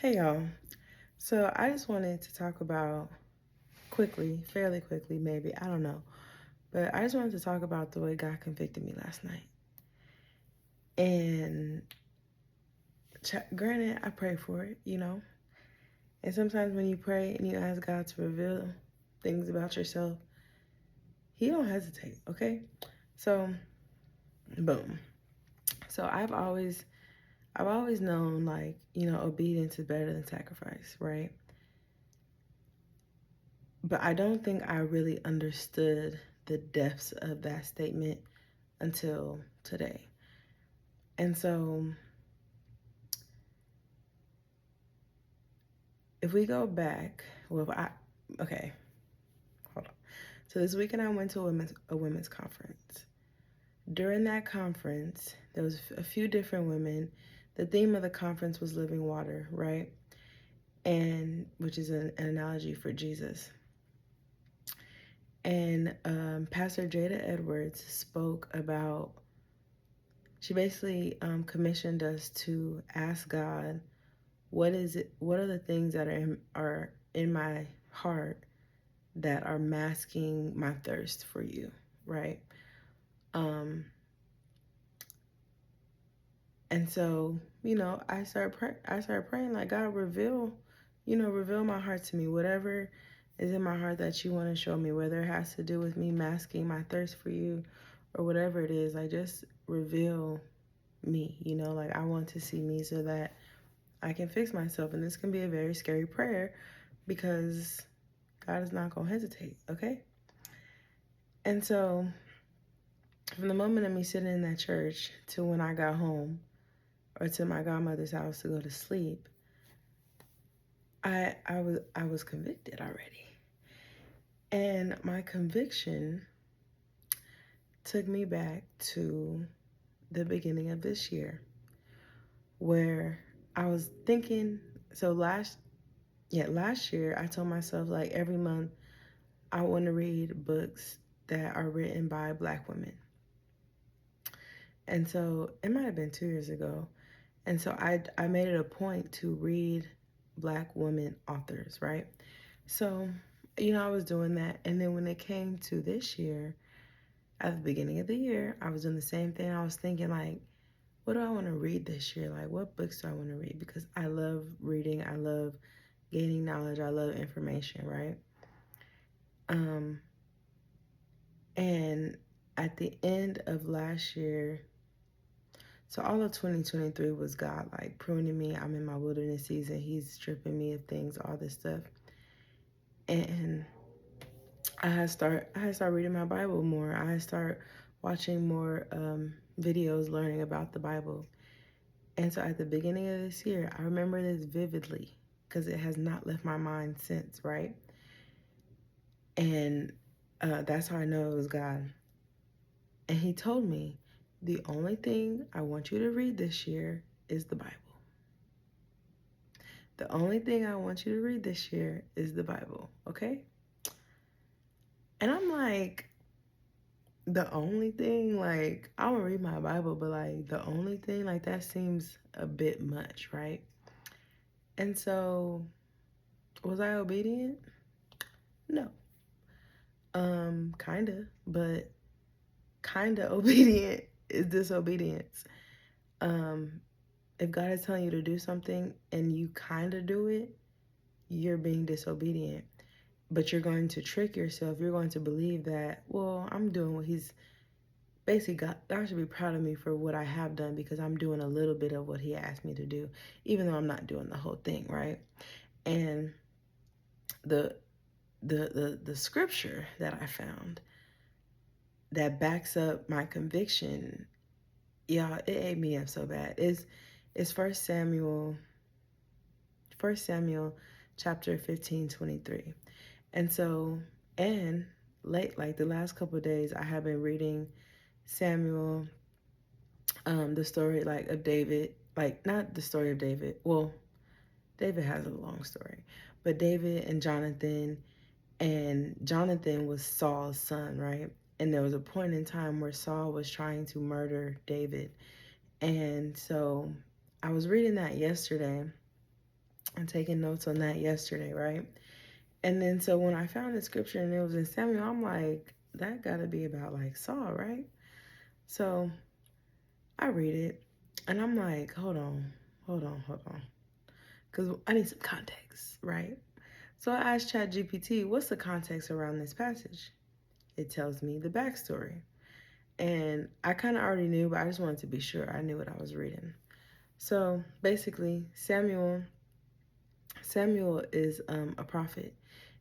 Hey y'all. So I just wanted to talk about quickly, fairly quickly, maybe, I don't know. But I just wanted to talk about the way God convicted me last night. And granted, I pray for it. And sometimes when you pray and you ask God to reveal things about yourself, He don't hesitate, okay? So, boom. So I've always known obedience is better than sacrifice, right? But I don't think I really understood the depths of that statement until today. And so, if we go back, okay, hold on. So this weekend I went to a women's conference. During that conference, there was a few different women. The theme of the conference was living water, right? And which is an analogy for Jesus. And Pastor Jada Edwards spoke about. She basically commissioned us to ask God, what is it? What are the things that are in my heart that are masking my thirst for you, right? Um, and so I started praying like, God, reveal my heart to me, whatever is in my heart that you want to show me, whether it has to do with me masking my thirst for you or whatever it is. Like, just reveal me, like I want to see me so that I can fix myself. And this can be a very scary prayer because God is not going to hesitate, okay? And so, from the moment of me sitting in that church to when I got home or to my godmother's house to go to sleep, I was convicted already. And my conviction took me back to the beginning of this year where I was thinking, so last year I told myself like every month I want to read books that are written by Black women. And so it might have been 2 years ago. And so I made it a point to read Black women authors, right? So, I was doing that. And then when it came to this year, at the beginning of the year, I was doing the same thing. I was thinking, like, what do I want to read this year? Like, what books do I want to read? Because I love reading, I love gaining knowledge, I love information, right? Um, and at the end of last year, so all of 2023 was God like pruning me. I'm in my wilderness season. He's stripping me of things, all this stuff. And I had start reading my Bible more. I had start watching more videos learning about the Bible. And so at the beginning of this year, I remember this vividly because it has not left my mind since, right? And that's how I know it was God. And he told me, the only thing I want you to read this year is the Bible. The only thing I want you to read this year is the Bible, okay? And I'm like, the only thing, like, I will read my Bible, but like, the only thing, like, that seems a bit much, right? And so, was I obedient? No. Kinda, but kinda obedient is disobedience. Um, if God is telling you to do something and you kinda do it, you're being disobedient. But you're going to trick yourself. You're going to believe that, well, I'm doing what he's basically God should be proud of me for what I have done because I'm doing a little bit of what he asked me to do, even though I'm not doing the whole thing, right? And the the scripture that I found that backs up my conviction, y'all, it ate me up so bad. It's First Samuel chapter 15:23. And so, and late, like the last couple of days, I have been reading Samuel, the story like of David, like not the story of David. Well, David has a long story, but David and Jonathan was Saul's son, right? And there was a point in time where Saul was trying to murder David. And so I was reading that yesterday, I'm taking notes on that yesterday, right? And then so when I found the scripture and it was in Samuel, I'm like, that gotta be about like Saul, right? So I read it and I'm like, hold on. Because I need some context, right? So I asked ChatGPT, what's the context around this passage? It tells me the backstory. And I kind of already knew, but I just wanted to be sure I knew what I was reading. So basically, Samuel is a prophet,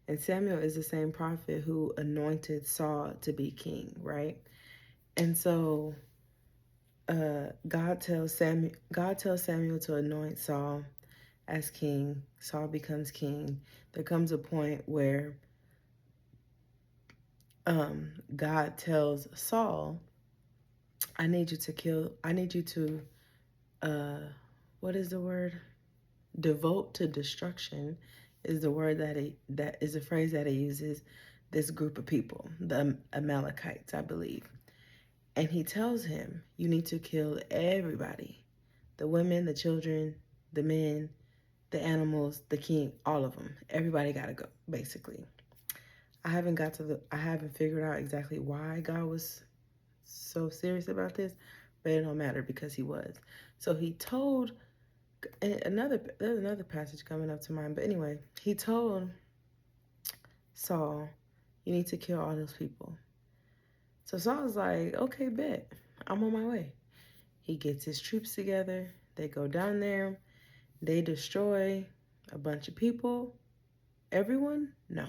and Samuel is the same prophet who anointed Saul to be king, right? And so God tells Samuel to anoint Saul as king. Saul becomes king. There comes a point where God tells Saul, I need you to, uh, what is the word? Devote to destruction is the word that is a phrase that he uses this group of people, the Amalekites, I believe. And he tells him, you need to kill everybody, the women, the children, the men, the animals, the king, all of them. Everybody got to go, basically. I haven't figured out exactly why God was so serious about this, but it don't matter because he was. So he told there's another passage coming up to mind, but anyway, he told Saul, you need to kill all those people. So Saul's like, okay, bet. I'm on my way. He gets his troops together. They go down there. They destroy a bunch of people. Everyone? No.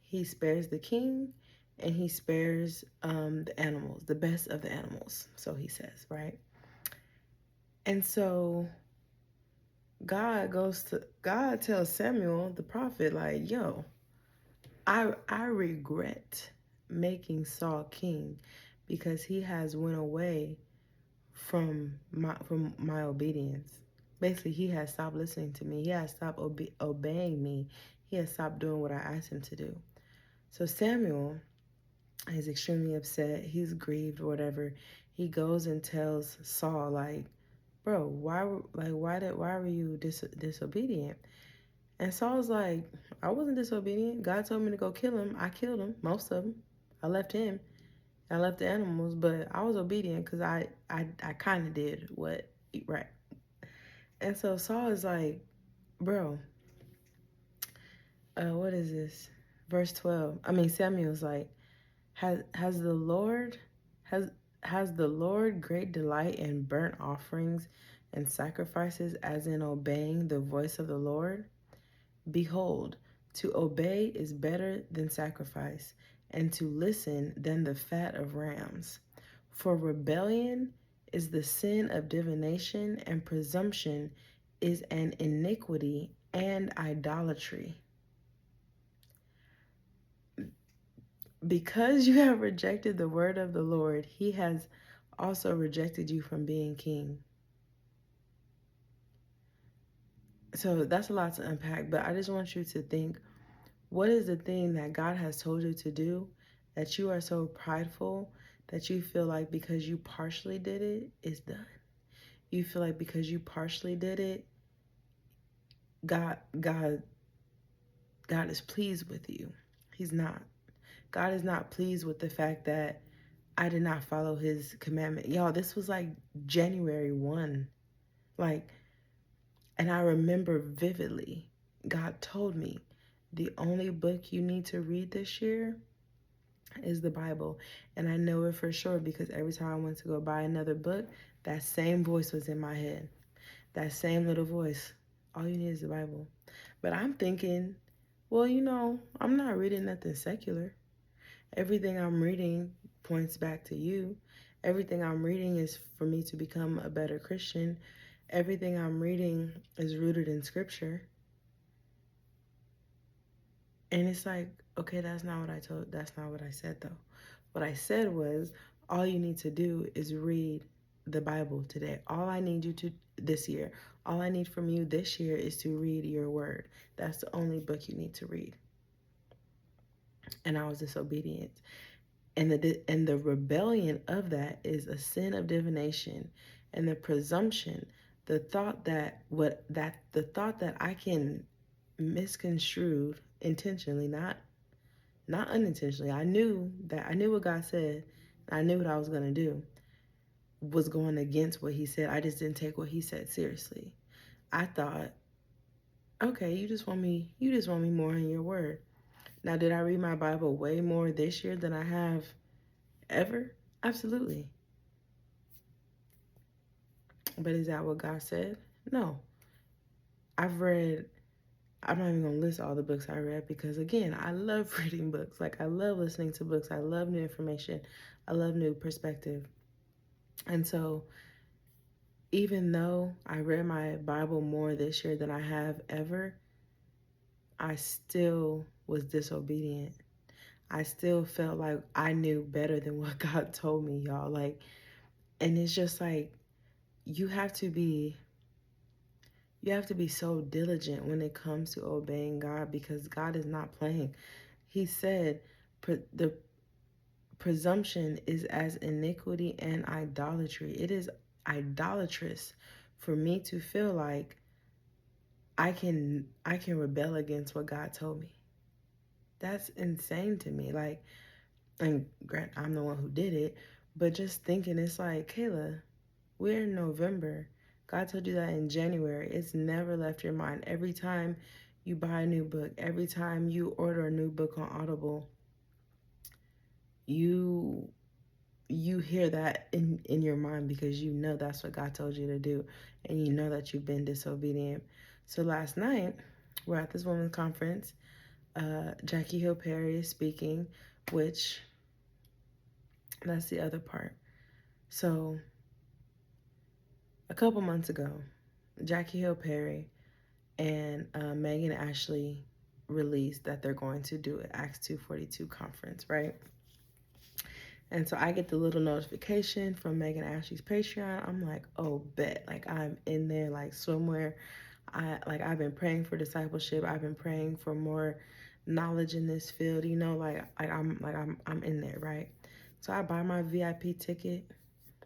He spares the king and he spares the animals, the best of the animals. So he says, right? And so God tells Samuel, the prophet, like, yo, I regret making Saul king because he has went away from my obedience. Basically, he has stopped listening to me. He has stopped obeying me. He has stopped doing what I asked him to do. So Samuel is extremely upset. He's grieved, or whatever. He goes and tells Saul, like, bro, why were you disobedient? And Saul's like, I wasn't disobedient. God told me to go kill him. I killed him, most of them. I left him. I left the animals, but I was obedient because I kind of did what right. And so Saul is like, bro, what is this? Verse 12. I mean, Samuel's like, has the Lord has has the Lord great delight in burnt offerings and sacrifices, as in obeying the voice of the Lord? Behold, to obey is better than sacrifice, and to listen than the fat of rams. For rebellion is the sin of divination, and presumption is an iniquity and idolatry. Because you have rejected the word of the Lord, he has also rejected you from being king. So that's a lot to unpack, but I just want you to think, what is the thing that God has told you to do that you are so prideful that you feel like because you partially did it, it's done? You feel like because you partially did it, God God God is pleased with you. He's not. God is not pleased with the fact that I did not follow his commandment. Y'all, this was like January 1. Like, and I remember vividly, God told me the only book you need to read this year is the Bible. And I know it for sure because every time I went to go buy another book, that same voice was in my head. That same little voice. All you need is the Bible. But I'm thinking, well, I'm not reading nothing secular. Everything I'm reading points back to you. Everything I'm reading is for me to become a better Christian. Everything I'm reading is rooted in scripture. And it's like, okay, that's not what I said though. What I said was, all you need to do is read the Bible today. All I need you to this year, all I need from you this year is to read your word. That's the only book you need to read. And I was disobedient. And the rebellion of that is a sin of divination, and the presumption, the thought that I can misconstrue intentionally, not unintentionally. I knew what God said. I knew what I was gonna do was going against what he said. I just didn't take what he said seriously. I thought, okay, you just want me more in your word. Now, did I read my Bible way more this year than I have ever? Absolutely. But is that what God said? No. I'm not even going to list all the books I read because, again, I love reading books. Like, I love listening to books. I love new information. I love new perspective. And so, even though I read my Bible more this year than I have ever, I still was disobedient. I still felt like I knew better than what God told me, y'all. Like, and it's just like you have to be so diligent when it comes to obeying God because God is not playing. He said the presumption is as iniquity and idolatry. It is idolatrous for me to feel like I can rebel against what God told me. That's insane to me. Like, and grant I'm the one who did it, but just thinking it's like, Kayla, we're in November. God told you that in January. It's never left your mind. Every time you buy a new book, every time you order a new book on Audible, you hear that in your mind because you know that's what God told you to do and you know that you've been disobedient. So last night, we're at this women's conference. Jackie Hill Perry is speaking, which that's the other part. So a couple months ago, Jackie Hill Perry and Megan Ashley released that they're going to do an Acts 242 conference, right? And so I get the little notification from Megan Ashley's Patreon. I'm like, oh, bet. Like, I'm in there like swimwear. I've been praying for discipleship. I've been praying for more knowledge in this field. You know, I'm in there, right? So I buy my VIP ticket.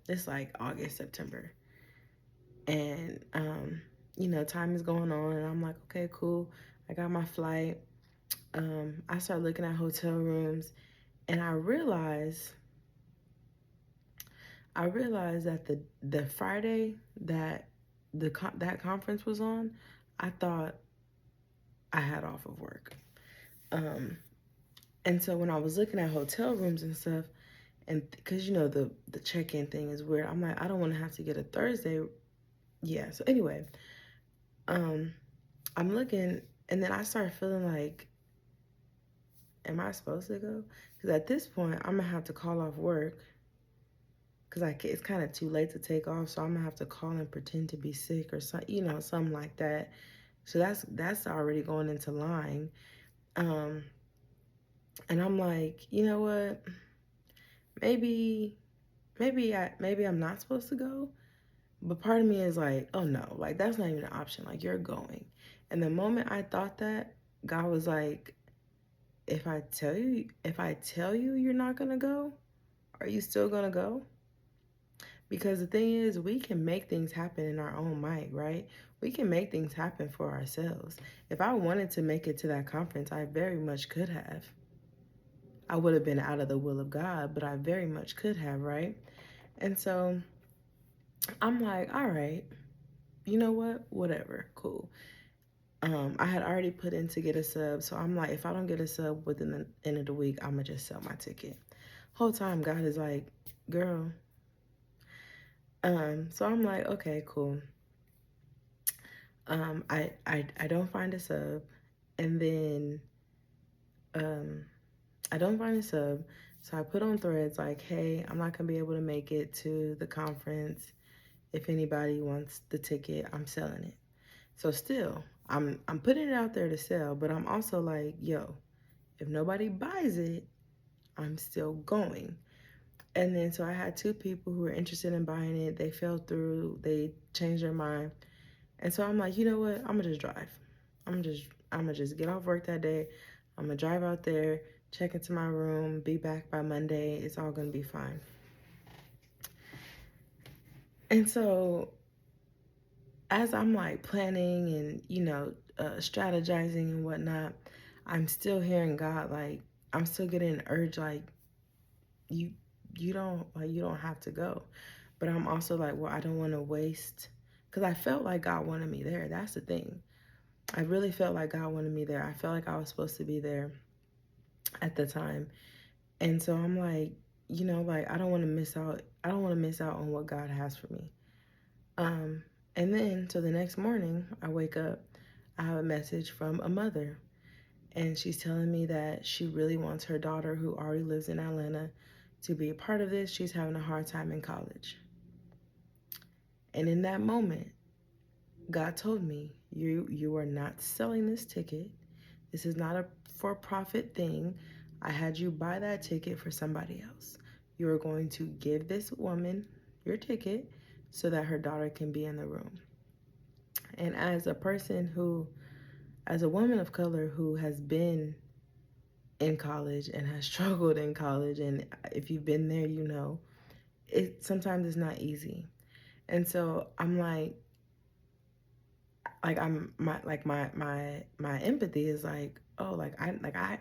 It's like August, September, and time is going on, and I'm like, okay, cool. I got my flight. I start looking at hotel rooms, and I realized that the Friday that that conference was on, I thought I had off of work. And so when I was looking at hotel rooms and stuff, and because the check-in thing is weird, I'm like, I don't want to have to get a Thursday. Yeah. So anyway, I'm looking, and then I started feeling like, am I supposed to go? Because at this point, I'm gonna have to call off work because it's kind of too late to take off, so I'm gonna have to call and pretend to be sick or something like that. So that's already going into line. And I'm like, you know what? Maybe I'm not supposed to go. But part of me is like, oh no, like that's not even an option. Like you're going. And the moment I thought that, God was like, if I tell you you're not gonna go, are you still gonna go? Because the thing is, we can make things happen in our own might, right? We can make things happen for ourselves. If I wanted to make it to that conference, I very much could have. I would have been out of the will of God, but I very much could have, right? And so I'm like, all right, you know what? Whatever, cool. I had already put in to get a sub, so I'm like, if I don't get a sub within the end of the week, I'm gonna just sell my ticket. Whole time, God is like, girl. So I'm like, okay, cool. I don't find a sub, and then I don't find a sub, so I put on threads like, hey, I'm not gonna be able to make it to the conference. If anybody wants the ticket, I'm selling it. So still, I'm putting it out there to sell, but I'm also like, yo, if nobody buys it, I'm still going. And then so I had two people who were interested in buying it. They fell through. They changed their mind. And so I'm like, you know what? I'm gonna just drive. I'm gonna just get off work that day. I'm gonna drive out there, check into my room, be back by Monday. It's all gonna be fine. And so as I'm like planning and, strategizing and whatnot, I'm still hearing God, like, I'm still getting an urge, like, you you don't have to go. But I'm also like, well, I don't want to waste, because I felt like God wanted me there. That's the thing. I really felt like God wanted me there. I felt like I was supposed to be there at the time. And so I'm like, like, I don't want to miss out. I don't want to miss out on what God has for me. Um, and then so the next morning I wake up, I have a message from a mother, and she's telling me that she really wants her daughter, who already lives in Atlanta, to be a part of this. She's having a hard time in college. And in that moment, God told me, you are not selling this ticket. This is not a for-profit thing. I had you buy that ticket for somebody else. You are going to give this woman your ticket so that her daughter can be in the room. And as a woman of color who has been in college and has struggled in college, and if you've been there, it sometimes it's not easy. And so I'm I'm my empathy is like, oh,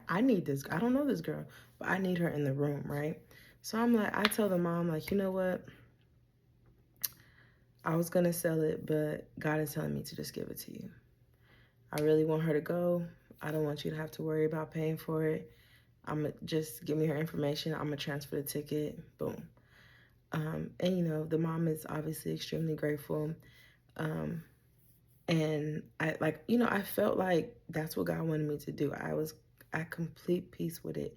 I need this. I don't know this girl, but I need her in the room, right? So I'm like, I tell the mom, like, you know what? I was gonna sell it, but God is telling me to just give it to you. I really want her to go. I don't want you to have to worry about paying for it. Just give me her information. I'm gonna transfer the ticket. Boom. And the mom is obviously extremely grateful. Um, and I felt like that's what God wanted me to do. I was at complete peace with it.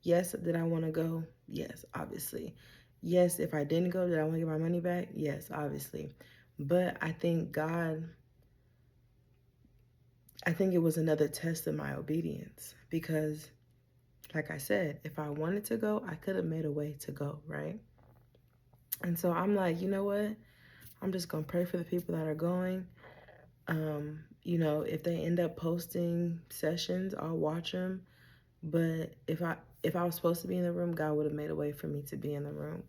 Yes, did I want to go? Yes, obviously. Yes, if I didn't go, did I want to get my money back? Yes, obviously. But I think it was another test of my obedience, because, like I said, if I wanted to go, I could have made a way to go, right? And so I'm like, you know what? I'm just going to pray for the people that are going. If they end up posting sessions, I'll watch them. But if I was supposed to be in the room, God would have made a way for me to be in the room.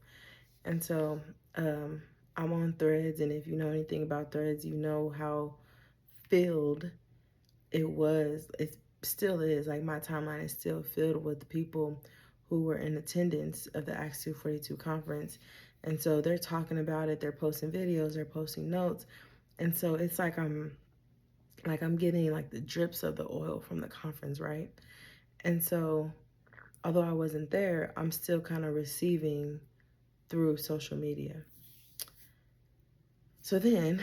And so I'm on Threads, and if you know anything about Threads, you know how filled it was. It still is. Like, my timeline is still filled with people who were in attendance of the Acts 242 conference. And so they're talking about it, they're posting videos, they're posting notes. And so it's like I'm getting like the drips of the oil from the conference, right? And so although I wasn't there, I'm still kind of receiving through social media. So then,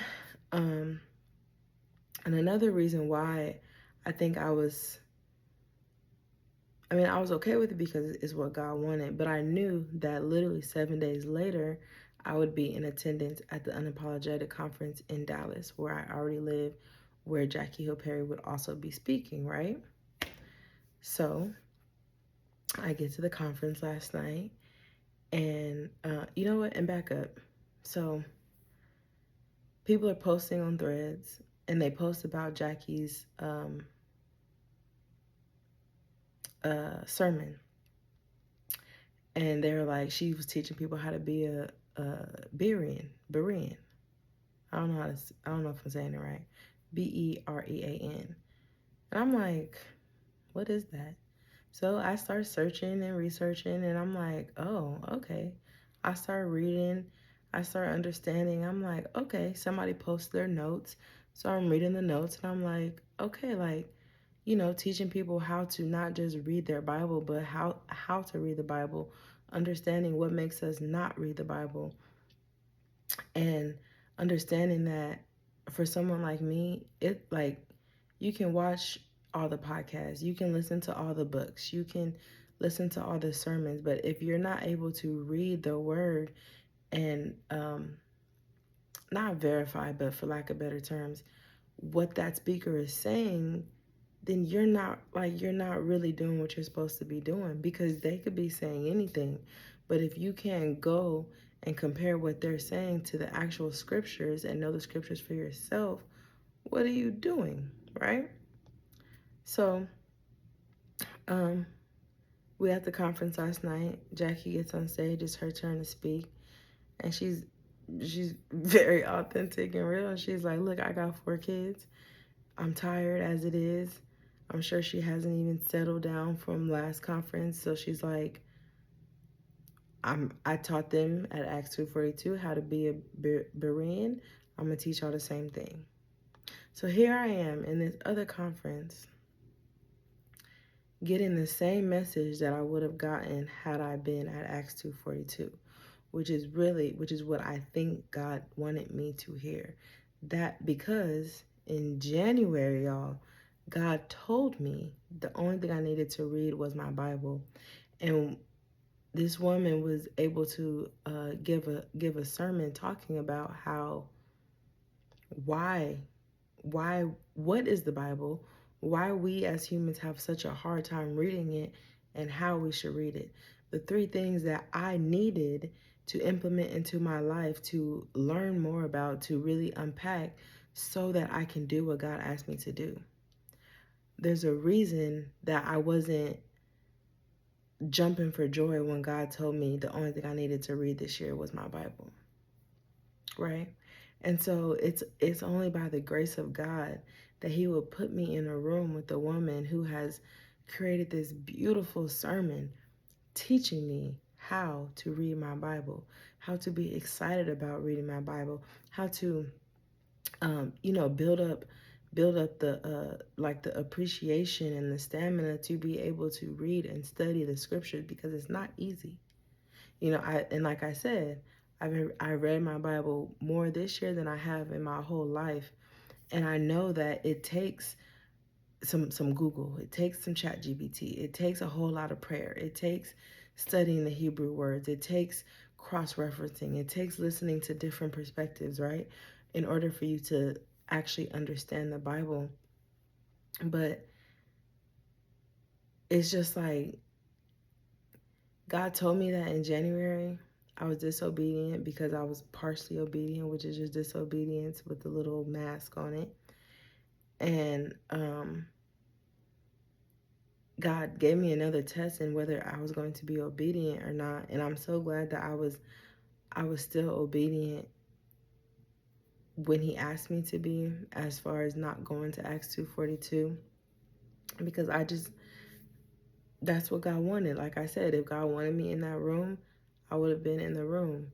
and another reason why I think I was okay with it because it's what God wanted, but I knew that literally 7 days later, I would be in attendance at the Unapologetic Conference in Dallas, where I already live, where Jackie Hill Perry would also be speaking, right? So I get to the conference last night, and you know what? And back up. So people are posting on Threads, and they post about Jackie's sermon, and they're like, she was teaching people how to be a Berean. I don't know if I'm saying it right. Berean. And I'm like, what is that? So I start searching and researching, and I'm like, oh, okay. I start reading, I start understanding. I'm like, okay, somebody posts their notes. So I'm reading the notes, and I'm like, okay, like, teaching people how to not just read their Bible, but how to read the Bible, understanding what makes us not read the Bible, and understanding that for someone like me, it like you can watch all the podcasts, you can listen to all the books, you can listen to all the sermons, but if you're not able to read the word and not verify, but for lack of better terms, what that speaker is saying, then you're not really doing what you're supposed to be doing, because they could be saying anything. But if you can't go and compare what they're saying to the actual scriptures and know the scriptures for yourself, what are you doing, right? So, we at the conference last night. Jackie gets on stage. It's her turn to speak, and she's she's very authentic and real. And she's like, look, I got 4 kids. I'm tired as it is. I'm sure she hasn't even settled down from last conference. So she's like, I taught them at Acts 2:42 how to be a Berean. I'm going to teach y'all the same thing. So here I am in this other conference getting the same message that I would have gotten had I been at Acts 2:42, which is what I think God wanted me to hear. That because in January, y'all, God told me the only thing I needed to read was my Bible. And this woman was able to give a sermon talking about how why why what is the Bible, why we as humans have such a hard time reading it, and how we should read it. The 3 things that I needed to implement into my life, to learn more about, to really unpack so that I can do what God asked me to do. There's a reason that I wasn't jumping for joy when God told me the only thing I needed to read this year was my Bible. Right? And so it's only by the grace of God that he will put me in a room with a woman who has created this beautiful sermon teaching me how to read my Bible, how to be excited about reading my Bible, how to build up the like the appreciation and the stamina to be able to read and study the scriptures, because it's not easy. Like I said, I read my Bible more this year than I have in my whole life, and I know that it takes some Google, it takes some ChatGPT, it takes a whole lot of prayer, it takes studying the Hebrew words, it takes cross-referencing, it takes listening to different perspectives, right, in order for you to actually understand the Bible. But it's just like God told me that in January. I was disobedient because I was partially obedient, which is just disobedience with the little mask on it. And God gave me another test in whether I was going to be obedient or not. And I'm so glad that I was still obedient when he asked me to be, as far as not going to Acts 2:42, because that's what God wanted. Like I said, if God wanted me in that room, I would have been in the room.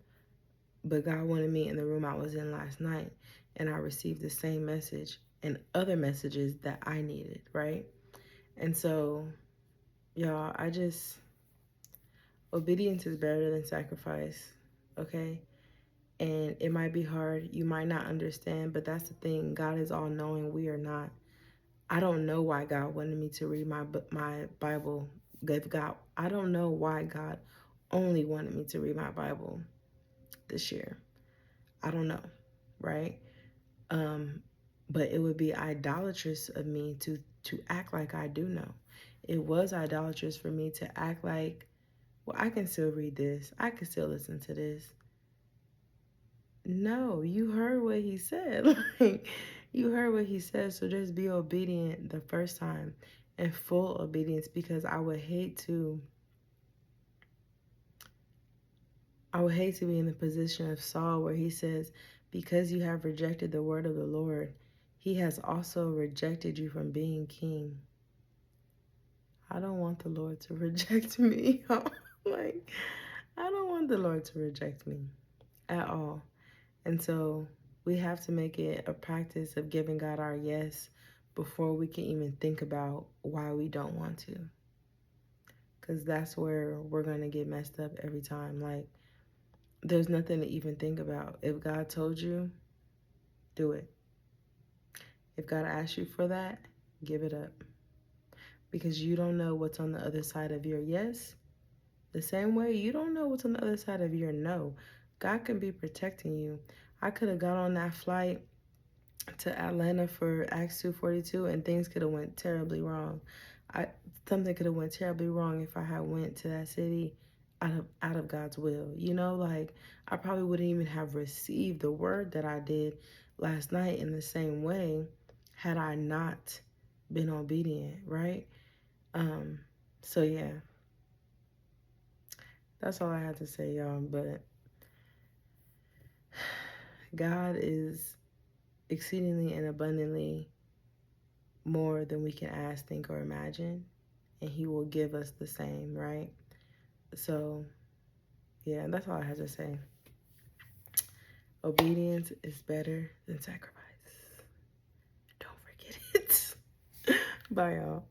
But God wanted me in the room I was in last night, and I received the same message and other messages that I needed, right? And so, y'all, obedience is better than sacrifice, okay? And it might be hard, you might not understand, but that's the thing. God is all knowing, we are not. I don't know why God wanted me to read my Bible. I don't know why God only wanted me to read my Bible this year. I don't know, right? But it would be idolatrous of me to act like I do know. It was idolatrous for me to act like, well, I can still read this. I can still listen to this. No, you heard what he said. Like, you heard what he said. So just be obedient the first time, and full obedience, because I would hate to be in the position of Saul, where he says, because you have rejected the word of the Lord, he has also rejected you from being king. I don't want the Lord to reject me. Like, I don't want the Lord to reject me at all. And so we have to make it a practice of giving God our yes before we can even think about why we don't want to. Because that's where we're going to get messed up every time. Like, there's nothing to even think about. If God told you, do it. If God asked you for that, give it up. Because you don't know what's on the other side of your yes. The same way you don't know what's on the other side of your no. God can be protecting you. I could have got on that flight to Atlanta for Acts 2:42, and things could have went terribly wrong. Something could have went terribly wrong if I had went to that city out of God's will. Like, I probably wouldn't even have received the word that I did last night in the same way had I not been obedient, right? So yeah, that's all I had to say, y'all. But God is exceedingly and abundantly more than we can ask, think, or imagine, and He will give us the same, right? So, yeah, that's all I have to say. Obedience is better than sacrifice. Don't forget it. Bye, y'all.